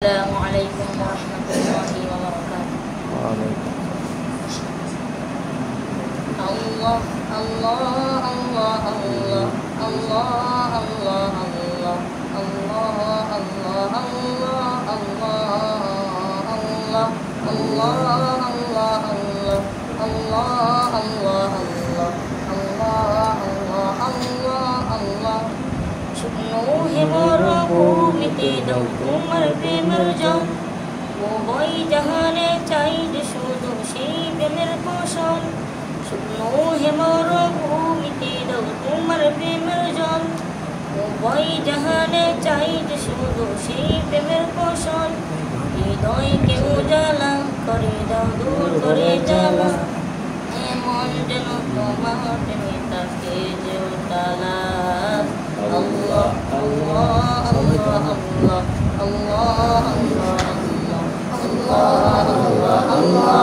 Assalamualaikum warahmatullahi wabarakatuh. Allah Allah Allah Allah Allah Allah Allah Allah Allah Allah Allah Allah Allah Allah Allah Allah Allah Allah Allah শুকনো হেমর ভূমিতে দাও তোমার প্রেমের জল ওই জাহানে চাই যে শুধু সেই প্রেমের পোষণ শুকনো হেমর ভূমিতে দাও তোমার প্রেমের জল ওই জাহানে চাই যে শুধু সেই প্রেমের পোষণ হৃদয়কে উজালা করে দাও দূর করে জ্বালা এমন যেন তোমার প্রেমে তাকে যে উজালা Allah Allah Allah Allah Allah Allah Allah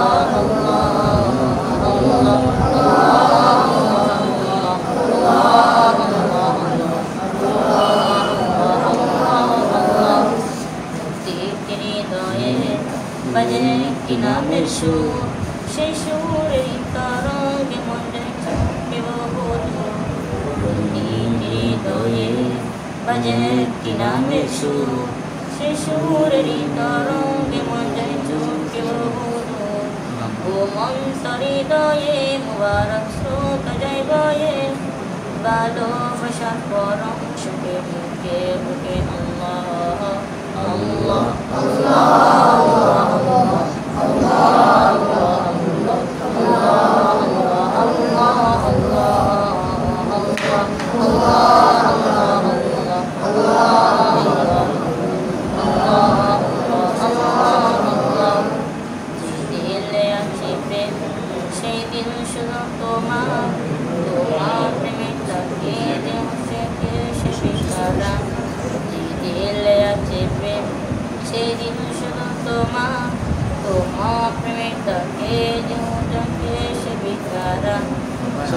নামের সুর সেই সুরের তরঙ্গে মনে চাপে হৃদয়ে বাজে কি নামের সুর সেই সুরের তরঙ্গে মনে চুকে ও মন্তর হৃদয়ে মুবারক স্রোত যায় বয়ে ভালোবাসার পরম সুখে বুকে বুকে আল্লাহ আল্লাহ আল্লাহ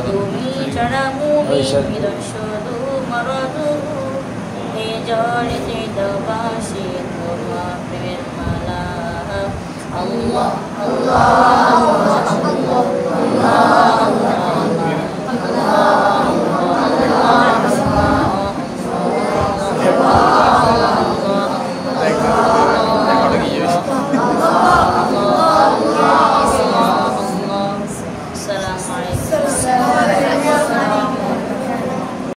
তুমি ছাড়া মুমি বিরন শুধু মরদু এ জড়িতে দবাসি তোমার প্রেমের মালা আল্লাহ আল্লাহ আল্লাহ আল্লাহ